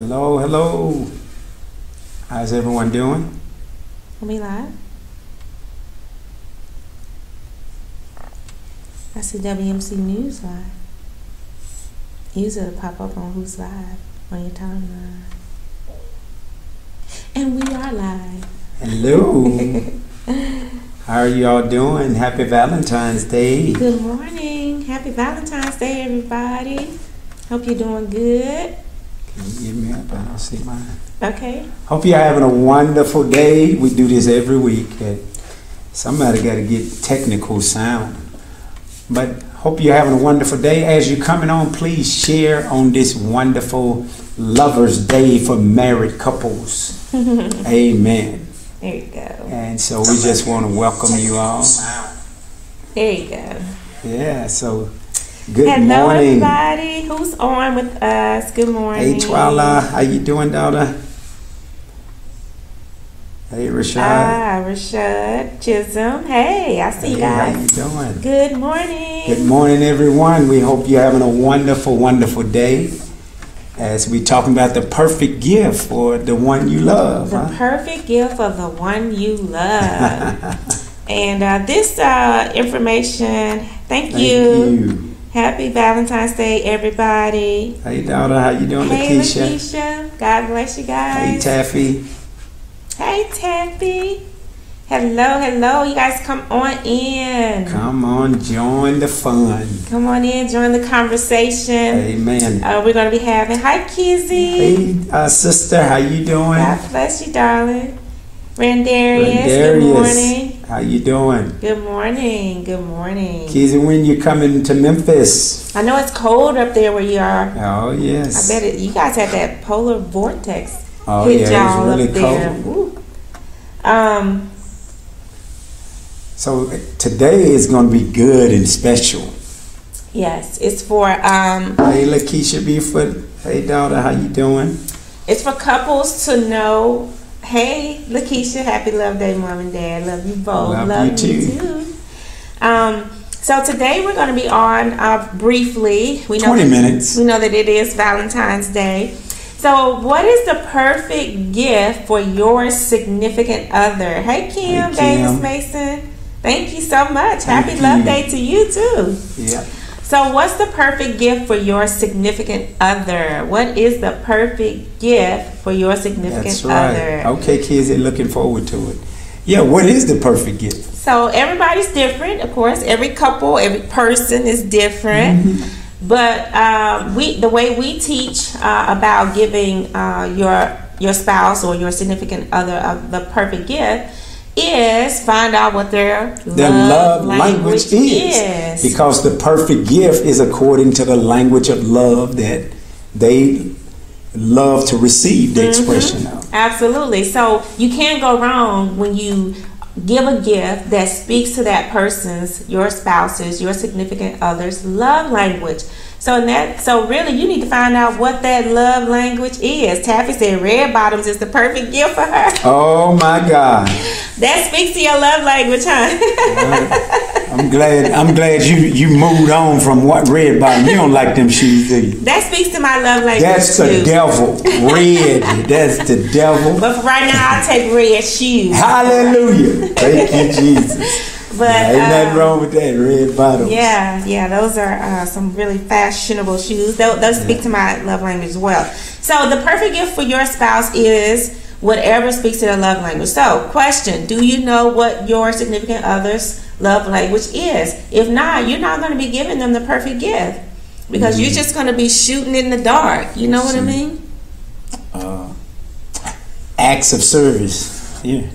Hello, hello. How's everyone doing? Are we live? I see WMC News live. Usually pop up on Who's Live on your timeline. And we are live. Hello. How are you all doing? Happy Valentine's Day. Good morning. Happy Valentine's Day, everybody. Hope you're doing good. Can you give me up? I don't see mine. Okay. Hope you're having a wonderful day. We do this every week. Somebody got to get technical sound. But hope you're having a wonderful day. As you're coming on, please share on this wonderful Lover's Day for married couples. Amen. There you go. And so we just want to welcome you all. There you go. Yeah, so good Hello, morning. everybody. Who's on with us? Good morning. Hey, Twala. How you doing, daughter? Hey, Rashad. Rashad Chisholm. Hey, I see you guys. How you doing? Good morning. Good morning, everyone. We hope you're having a wonderful, wonderful day as we talking about the perfect gift for the one you love. The perfect gift of the one you love. And this information, thank you. Happy Valentine's Day, everybody. Hey, daughter. How you doing, Hey, Lakeisha? Lakeisha. God bless you Hey, guys. Taffy. Hey, Taffy. Hello, hello. You guys come on in. Come on, join the fun. Come on in, join the conversation. Amen. We're going to be having, hi, Kizzy. Hey, sister. How you doing? God bless you, darling. Randarius, good morning. How you doing? Good morning, good morning. Kizzy, when you coming to Memphis? I know it's cold up there where you are. Oh, yes. I bet you guys had that polar vortex Oh, hit yeah, y'all it's really up there. cold. Woo. So today is going to be good and special. Yes, it's for Hey, Lakeisha Beeford. Hey, daughter, how you doing? it's for couples to know. Hey, Lakeisha, happy Love Day, Mom and Dad. Love you both. Love you too. So today we're going to be on briefly. We know 20 minutes. We know that it is Valentine's Day. So, what is the perfect gift for your significant other? Hey, Kim, Hey, Kim. Davis Mason. Thank you so much. Happy Thank Love you. Day to you too. Yeah. So, what's the perfect gift for your significant other? What is the perfect gift for your significant That's right. other? Okay, Kizzy, looking forward to it. Yeah, what is the perfect gift? So, everybody's different, of course. Every couple, every person is different. Mm-hmm. But the way we teach about giving your spouse or your significant other the perfect gift is find out what their Love language is. Because the perfect gift is according to the language of love that they love to receive the expression of. Absolutely. So you can't go wrong when you give a gift that speaks to that person's, your spouse's, your significant other's love language. So really you need to find out what that love language is. Taffy said red bottoms is the perfect gift for her. Oh my God. That speaks to your love language, huh? I'm glad you moved on from what red bottom. You don't like them shoes, do you? That speaks to my love language. That's too. the devil. Red. That's the devil. But for right now, I'll take red shoes. Hallelujah. Thank you, Jesus. But Ain't nothing wrong with that red bottom. Yeah, those are some really fashionable shoes. Those speak to my love language as well. So the perfect gift for your spouse is whatever speaks to their love language. So, question, do you know what your significant other's love language is? If not, you're not going to be giving them the perfect gift because you're just going to be shooting in the dark. You know what I mean? Acts of service. Yeah.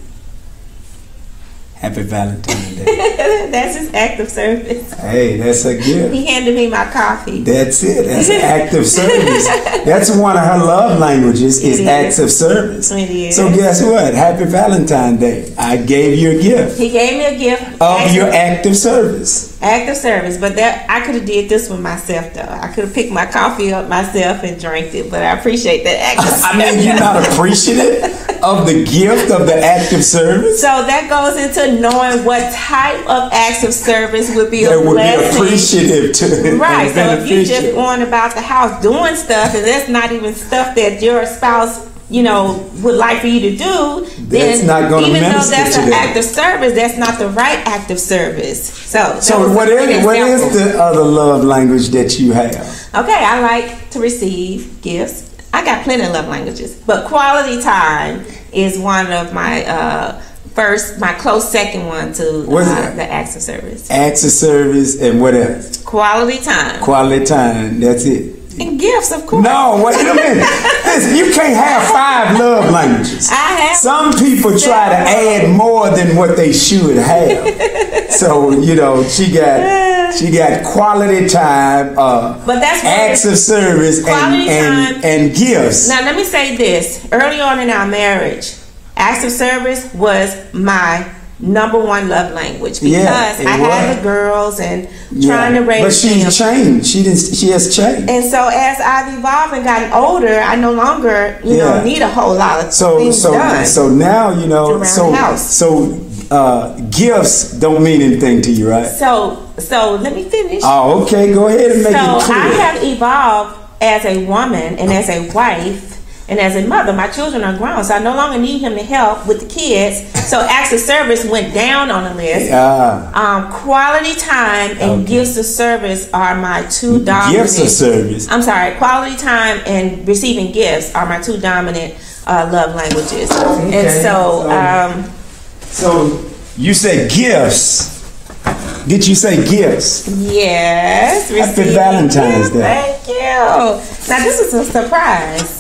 Happy Valentine's Day. That's his act of service. Hey, that's a gift. He handed me my coffee. That's it. That's an act of service. That's one of her love languages is acts of service. It is. So guess what? Happy Valentine's Day. I gave you a gift He gave me a gift of your act of service. Act of service, but that I could have did this one myself though. I could have picked my coffee up myself and drank it, but I appreciate that act of service. I mean, you're not appreciative. of the gift of the act of service. So that goes into knowing what type of acts of service would be a That would blessing. be appreciative to Right. So if you just beneficial. going about the house doing stuff, and that's not even stuff that your spouse, would like for you to do, That's then not gonna even though minister that's to an them. act of service, that's not the right act of service. So What is the other love language that you have? Okay, I like to receive gifts. I got plenty of love languages, but quality time is one of my my close second one to What is it? the acts of service. Acts of service and what else? Quality time. Quality time. That's it. And gifts, of course. No, wait a minute. Listen, you can't have 5 love languages. I have. Some people try to add more than what they should have. So she got quality time, But that's what acts of service, Quality time. and gifts. Now, let me say this. Early on in our marriage, acts of service was my number one love language because Yeah, it I had was. the girls and trying to raise But she's them. changed. She has changed. And so as I've evolved and gotten older, I no longer, need a whole lot of things done. So now around the house. So gifts don't mean anything to you, right? So let me finish. Oh, okay. Go ahead and make So it clear. I have evolved as a woman and as a wife and as a mother. My children are grown, so I no longer need him to help with the kids. So acts of service went down on the list. Quality time and gifts of service are my two dominant. Gifts of service. I'm sorry. Quality time and receiving gifts are my two dominant love languages. And So you said gifts. Did you say gifts? yes. Happy receiving Valentine's gifts. Day. Thank you. Now this is a surprise.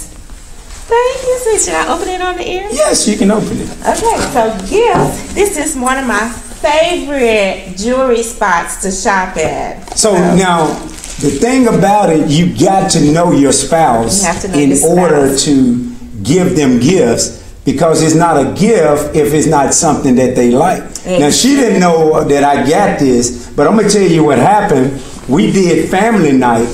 Thank you, sweet. Should I open it on the air? Yes, you can open it. Okay, so gifts. This is one of my favorite jewelry spots to shop at. So now, the thing about it, you got to know your spouse You have to know in your spouse. order to give them gifts, because it's not a gift if it's not something that they like. Now, she didn't know that I got this, but I'm gonna tell you what happened. We did family night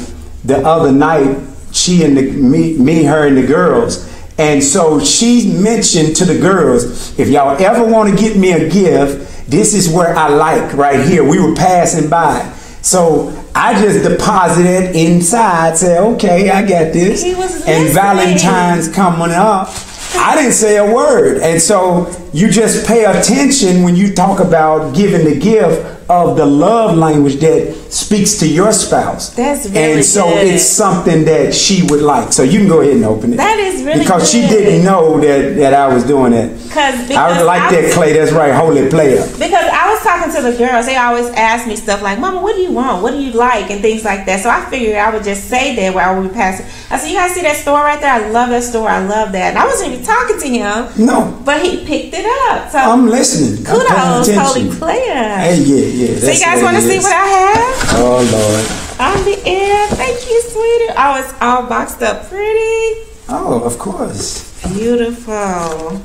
the other night. She and me, her, and the girls. And so she mentioned to the girls, if y'all ever want to get me a gift, this is where I like right here. We were passing by. So I just deposited inside, said, okay, I got this. He was And listening. Valentine's coming up. I didn't say a word. And so you just pay attention when you talk about giving the gift of the love language that speaks to your spouse. That's really And so good. it's something that she would like. So you can go ahead and open it. That is really Because she good. didn't know that I was doing that. Because I like that, Clay. That's right. Holy player. Because I was talking to the girls, they always ask me stuff like, Mama, what do you want? What do you like? And things like that. So I figured I would just say that while we were passing. I said, you guys see that store right there? I love that store. I love that. And I wasn't even talking to him. No. But he picked it up. So I'm listening. I'm paying kudos, attention. holy player. Hey, yeah. So you guys want to see what I have? Oh, Lord. On the air. Thank you, sweetie. Oh, it's all boxed up pretty. Oh, of course. Beautiful.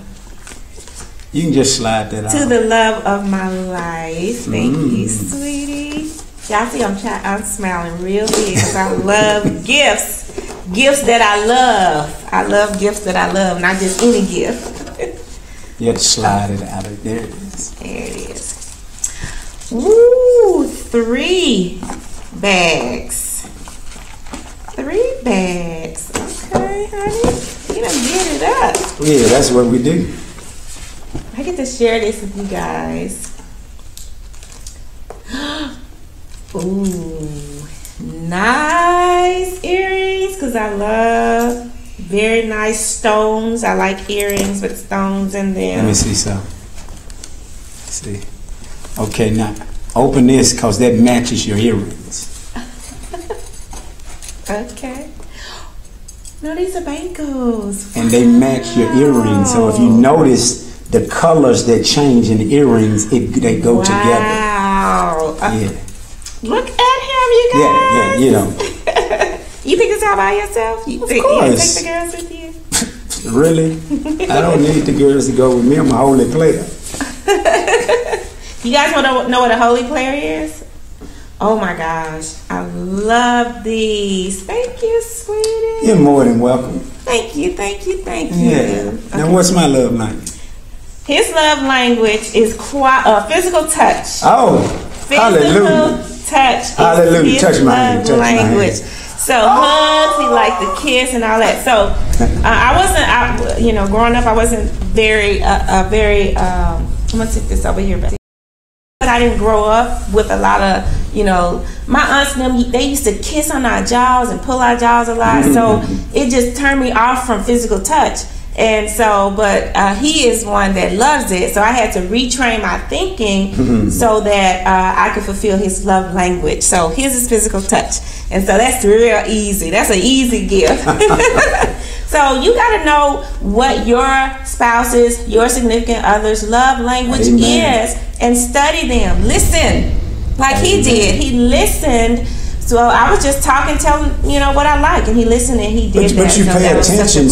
You can just slide that To out. the love of my life. Thank you, sweetie. Y'all see I'm smiling real big because I love gifts. Gifts that I love. I love gifts that I love, not just any gift. You have to slide it out. There it is. There it is. Woo! 3 bags. 3 bags. Okay, honey. You done get it up. Yeah, that's what we do. I get to share this with you guys. Ooh, nice earrings, because I love very nice stones. I like earrings with stones in them. Let me see some. See. Okay, now open this because that matches your earrings. Okay. No, these are bangles. And they match your earrings. So if you notice the colors that change in the earrings, they go together. Wow. Yeah. Look at him, you guys. Yeah, you know. You pick this out by yourself? You take course. the girls with you? Really? I don't need the girls to go with me. I'm a holy player. You guys want to know what a holy player is? Oh my gosh, I love these. Thank you, sweetie. You're more than welcome. Thank you, thank you, thank you. Yeah. Now, what's my love language? His love language is physical touch. Oh, hallelujah. Touch. Hallelujah. Touch my hand. Touch language. my hand. So hugs, he liked the kiss and all that. So growing up, I wasn't very. I'm gonna take this over here, but I didn't grow up with a lot of, my aunts and them, they used to kiss on our jaws and pull our jaws a lot. So it just turned me off from physical touch. And so, but he is one that loves it. So I had to retrain my thinking so that I could fulfill his love language. So his is physical touch. And so that's real easy. That's an easy gift. So you got to know what your spouse's, your significant other's love language is and study them. Listen, like he did. He listened. So I was just talking, telling what I like, and he listened and he did that. But you pay attention,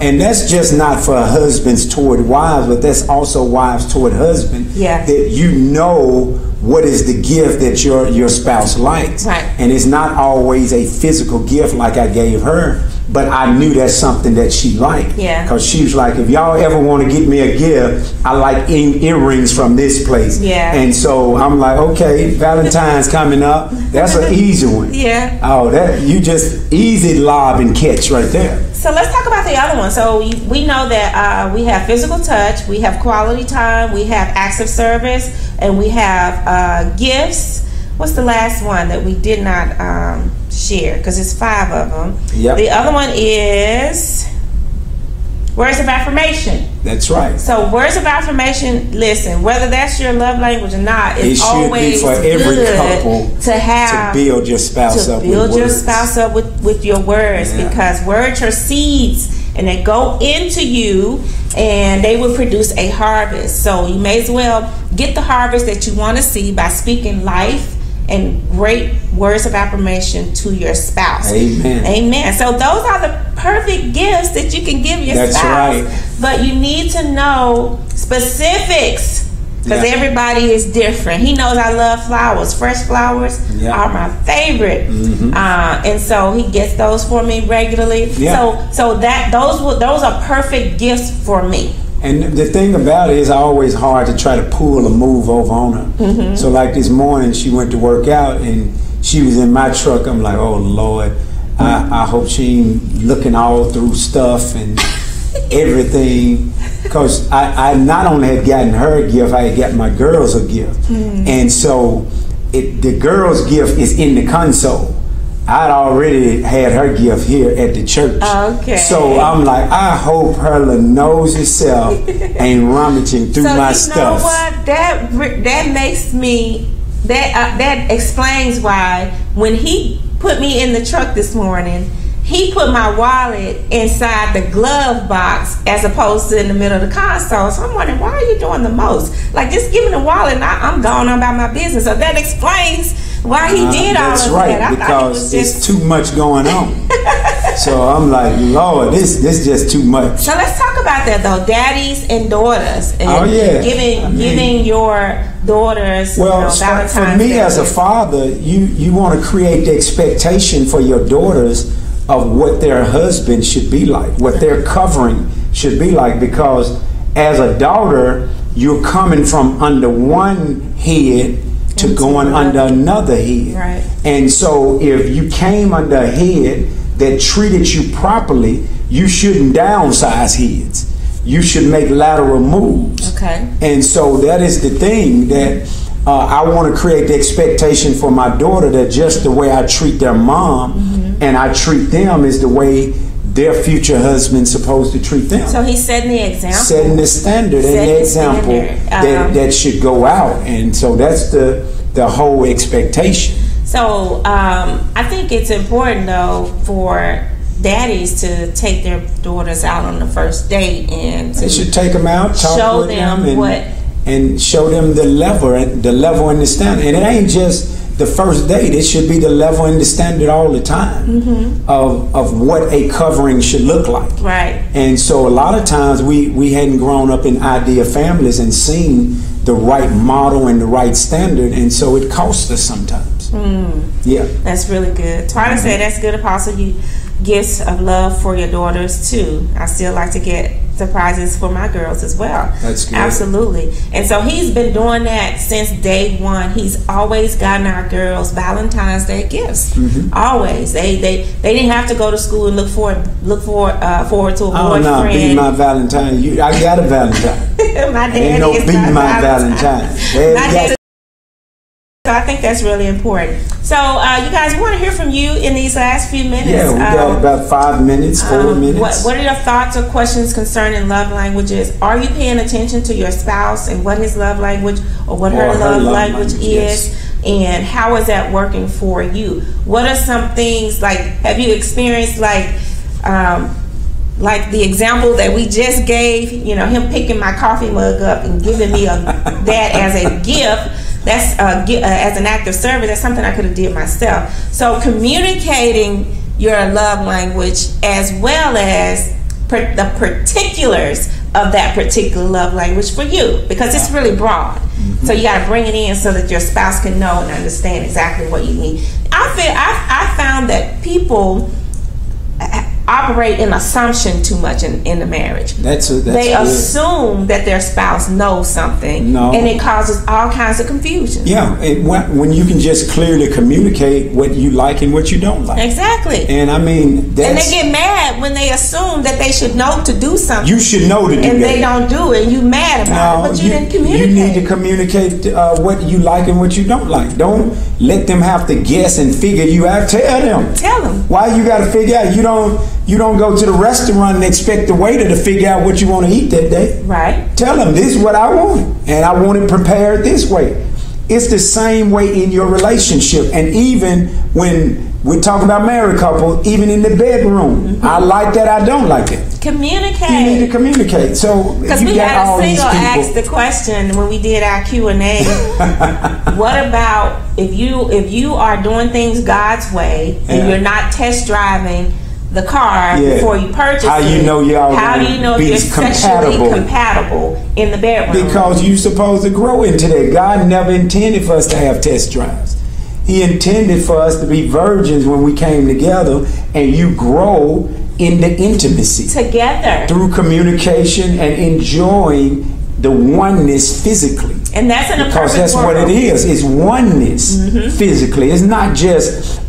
and that's just not for husbands toward wives, but that's also wives toward husbands. Yeah. That you know what is the gift that your spouse likes, right? And it's not always a physical gift like I gave her, but I knew that's something that she liked. Yeah. Because she was like, if y'all ever want to get me a gift, I like earrings from this place. Yeah. And so I'm like, okay, Valentine's coming up. That's an easy one. Yeah. Oh, that you just easy lob and catch right there. So let's talk about the other one. So we know that we have physical touch, we have quality time, we have acts of service, and we have gifts. What's the last one that we did not share? Because it's 5 of them. Yep. The other one is words of affirmation. That's right. So words of affirmation, listen, whether that's your love language or not, it's always for every couple to have to build your spouse up with your words, because words are seeds and they go into you and they will produce a harvest. So you may as well get the harvest that you want to see by speaking life and great words of affirmation to your spouse. Amen. Amen. So those are the perfect gifts that you can give your spouse. That's right. But you need to know specifics, because everybody is different. He knows I love flowers. Fresh flowers are my favorite. And so he gets those for me regularly. Yeah. So those are perfect gifts for me. And the thing about it is always hard to try to pull a move over on her. So like this morning, she went to work out and she was in my truck. I'm like, oh Lord, I hope she ain't looking all through stuff and everything. Because I not only had gotten her a gift, I had gotten my girls a gift. And so the girls' gift is in the console. I'd already had her gift here at the church. Okay. So I'm like, I hope her little nosy self ain't rummaging through my stuff. So you know what? That makes me, that explains why when he put me in the truck this morning, he put my wallet inside the glove box as opposed to in the middle of the console. So I'm wondering, why are you doing the most? Like, just give me the wallet and I'm going on about my business. So that explains why he did all of that. That's right, because it's too much going on. So I'm like, Lord, this just too much. So let's talk about that though, daddies and daughters. And giving your daughters Valentine's for me as a father, you want to create the expectation for your daughters of what their husband should be like, what their covering should be like, because as a daughter, you're coming from under one head to going under another head. Right. And so if you came under a head that treated you properly, you shouldn't downsize heads. You should make lateral moves. Okay. And so that is the thing that I want to create the expectation for my daughter that just the way I treat their mom and I treat them is the way their future husband's supposed to treat them. So he's setting the example. Setting the standard and the example that should go out. And so that's the whole expectation. So I think it's important though for daddies to take their daughters out on the first date and they should take them out, talk with them and show them the level and the standard. And it ain't just the first date, it should be the level and the standard all the time of what a covering should look like. Right. And so a lot of times we hadn't grown up in ideal families and seen the right model and the right standard, and so it costs us sometimes. spouse. Yeah. That's really good. Twyla said that's good, Apostle. You gifts of love for your daughters too. I still like to get surprises for my girls as well. That's good. Absolutely. And so he's been doing that since day one. He's always gotten our girls Valentine's Day gifts. Always. They didn't have to go to school and look forward to a boyfriend. Oh no, be my Valentine. I got a Valentine. My dad Ain't no is be my Valentine. So I think that's really important. So you guys, we want to hear from you in these last few minutes. Yeah, we got about 5 minutes, 4 minutes. What are your thoughts or questions concerning love languages? Are you paying attention to your spouse and what his love language or what her love language is? Yes. And how is that working for you? What are some things, like, have you experienced like the example that we just gave, you know, him picking my coffee mug up and giving me that as a gift? That's as an act of service. That's something I could have did myself. So communicating your love language as well as the particulars of that particular love language for you, because it's really broad. So you got to bring it in so that your spouse can know and understand exactly what you need. I found that people operate in assumption too much in the marriage. That's they good. Assume that their spouse knows something, and it causes all kinds of confusion. Yeah, when you can just clearly communicate what you like and what you don't like. Exactly. And I mean, and they get mad when they assume that they should know to do something. You should know to do and that. they don't do it, and you mad about it, but you didn't communicate. You need to communicate what you like and what you don't like. Don't let them have to guess and figure you out. Tell them. Tell them. Why you got to figure out? You don't go to the restaurant and expect the waiter to figure out what you want to eat that day. Right. Tell them, this is what I want, and I want it prepared this way. It's the same way in your relationship. And even when we're talking about married couple, even in the bedroom, I like that, I don't like it. Communicate. You need to communicate. So because we had a single ask the question when we did our Q&A. What about if you are doing things God's way and you're not test driving the car before you purchase it? How do you know if you're sexually compatible in the bedroom? Because you're supposed to grow into that. God never intended for us to have test drives. He intended for us to be virgins when we came together, and you grow in the intimacy together through communication and enjoying the oneness physically. And that's in a because that's world. What it is. It's oneness physically. It's not just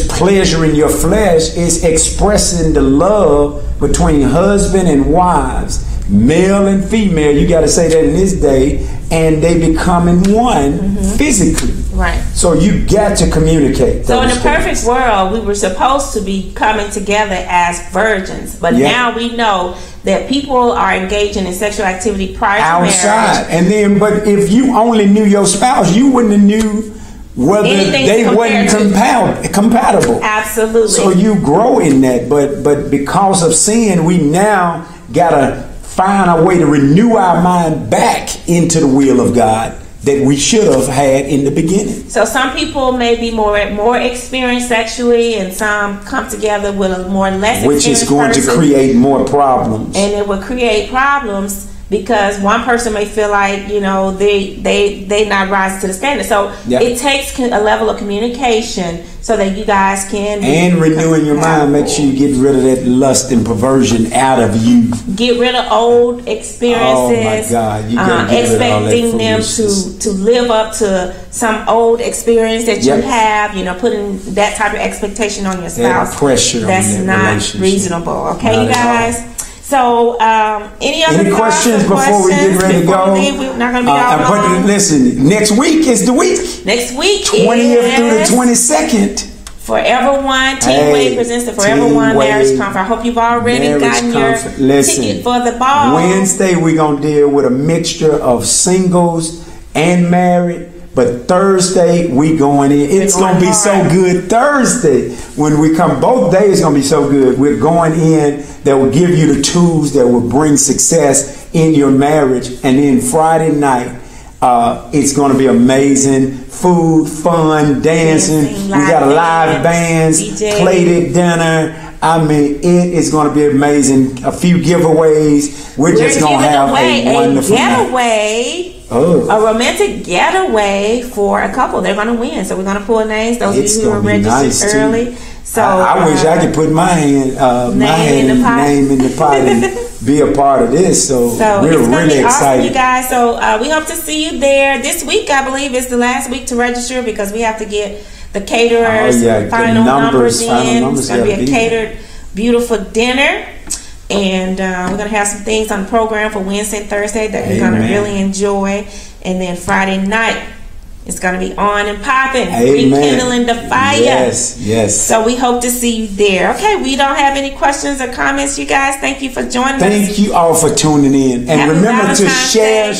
pleasuring your flesh. It's expressing the love between husband and wives, male and female. You got to say that in this day, and they becoming one physically. Right. So you got to communicate. So in a perfect world, we were supposed to be coming together as virgins, but now we know that people are engaging in sexual activity prior to outside, marriage. and then, but if you only knew your spouse, you wouldn't have knew whether they wasn't compatible. Absolutely. So you grow in that, but because of sin, we now gotta find a way to renew our mind back into the will of God that we should have had in the beginning. So some people may be more experienced sexually, and some come together with a more less which experienced is going person, to create more problems. and it will create problems because one person may feel like they not rise to the standard. So it takes a level of communication so that you guys can renewing your mind. Make sure you get rid of that lust and perversion out of you. Get rid of old experiences. Oh my God! You gotta get rid of all that expecting them to live up to some old experience that you have. Putting that type of expectation on your spouse. That pressure. That's on not relationship. reasonable. Okay, you guys. So, any questions before we get ready to go? We're not going to be all long. Listen, next week is the week. Next week 20th through the 22nd. Forever One. Team Wade presents the Forever One Marriage Conference. I hope you've already gotten your ticket for the ball. Wednesday, we're going to deal with a mixture of singles and married. But Thursday, we going in. It's going to be so good. Thursday, when we come, both days going to be so good. We're going in that will give you the tools that will bring success in your marriage. And then Friday night, it's going to be amazing. Food, fun, dancing. We got live bands, plated dinner. I mean, it is going to be amazing. A few giveaways. We're just going to have a wonderful getaway. Oh. A romantic getaway for a couple. They're going to win. So we're going to pull names. Those of you who were registered early. So I wish I could put my name in the pot and be a part of this. So we're really excited. Awesome, you guys. So we hope to see you there this week. I believe is the last week to register because we have to get the caterers final numbers in. It's going to be a catered, beautiful dinner. And we're going to have some things on the program for Wednesday and Thursday that we're going to really enjoy. And then Friday night, it's going to be on and popping, rekindling the fire. Yes, yes. So we hope to see you there. Okay, we don't have any questions or comments, you guys. Thank you for joining us. Thank you all for tuning in. And remember to share.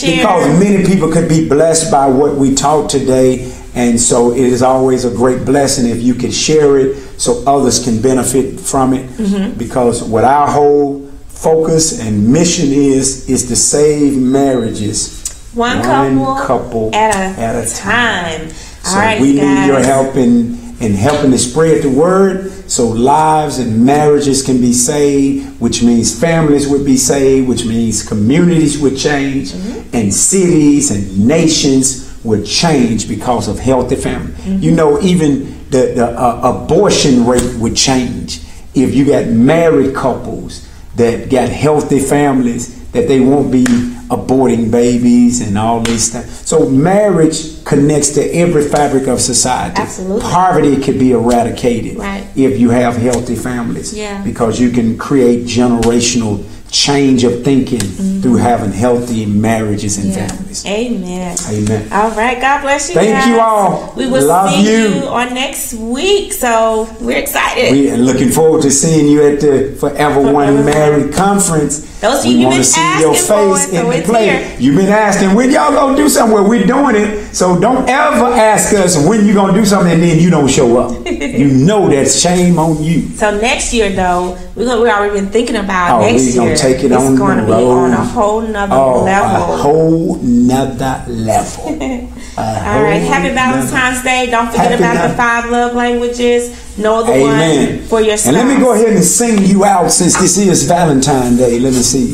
Because many people could be blessed by what we taught today. And so it is always a great blessing if you can share it so others can benefit from it. Because what our whole focus and mission is to save marriages. One couple at a time. So we need your help in helping to spread the word so lives and marriages can be saved, which means families would be saved, which means communities would change, and cities and nations would change because of healthy family. You know, even the abortion rate would change if you got married couples that got healthy families, that they won't be aborting babies and all this stuff. So marriage connects to every fabric of society. Absolutely. Poverty could be eradicated if you have healthy families, because you can create generational change of thinking through having healthy marriages and families. Amen. Amen. All right. God bless you. Thank you all. We will see you on next week. So we're excited. We are looking forward to seeing you at the Forever One Married Conference. Those of you want to see your face in the play. You've been asking when y'all gonna do something. Well, we're doing it. So don't ever ask us when you gonna do something and then you don't show up. You know that's shame on you. So next year, though, we already been thinking about next year. Take it on the road. It's going to be on a whole nother level. A whole nother level. All right. Happy Valentine's Day. Don't forget about the 5 love languages. Know the one for your spouse. And let me go ahead and sing you out since this is Valentine's Day. Let me see.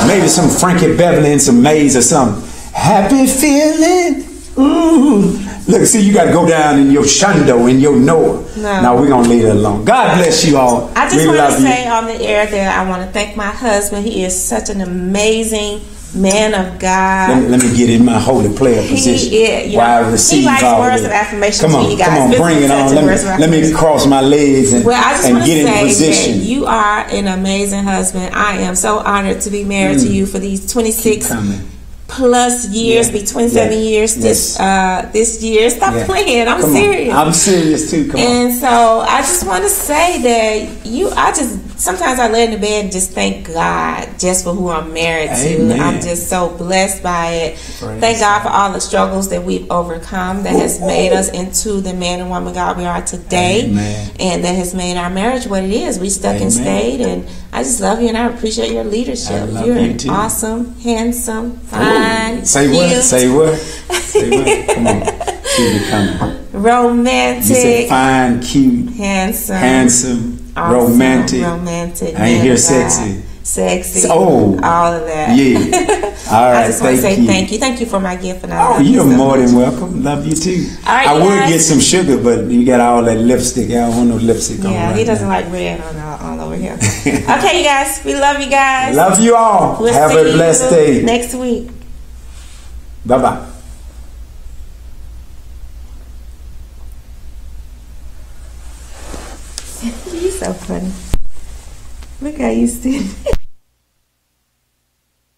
Maybe some Frankie Beverly and some Maze or something. Happy feeling. Look, see, you got to go down in your shundo, in your Noah. No, we're going to leave it alone. God bless you all. I just want to say on the air that I want to thank my husband. He is such an amazing man of God. Let me get in my holy player position while I receive all words of affirmation. Come on, bring it on. Let me cross my legs and get in position. That you are an amazing husband. I am so honored to be married to you for these 26 plus years, be 27 years this year. Stop playing. I'm serious. I'm serious too. Come on. And so I just want to say that sometimes I lay in the bed and just thank God just for who I'm married to. I'm just so blessed by it. Thank God for all the struggles that we've overcome that has made us into the man and woman God we are today. And that has made our marriage what it is. We stuck and stayed, and I just love you and I appreciate your leadership. You're an awesome, handsome, fine, Say what? Say what? Come on. Keep it coming. Romantic. You said fine, cute, handsome, awesome, romantic. I ain't hear sexy. All of that. Yeah. All right. I just want to say thank you. Thank you for my gift. And you're more than welcome. Love you too. All right, I would get some sugar, but you got all that lipstick. I don't want no lipstick on. Yeah, he doesn't like red all over here. Okay, you guys. We love you guys. Love you all. We'll have a blessed day. Next week. Bye-bye. You're so funny. Look how you sit.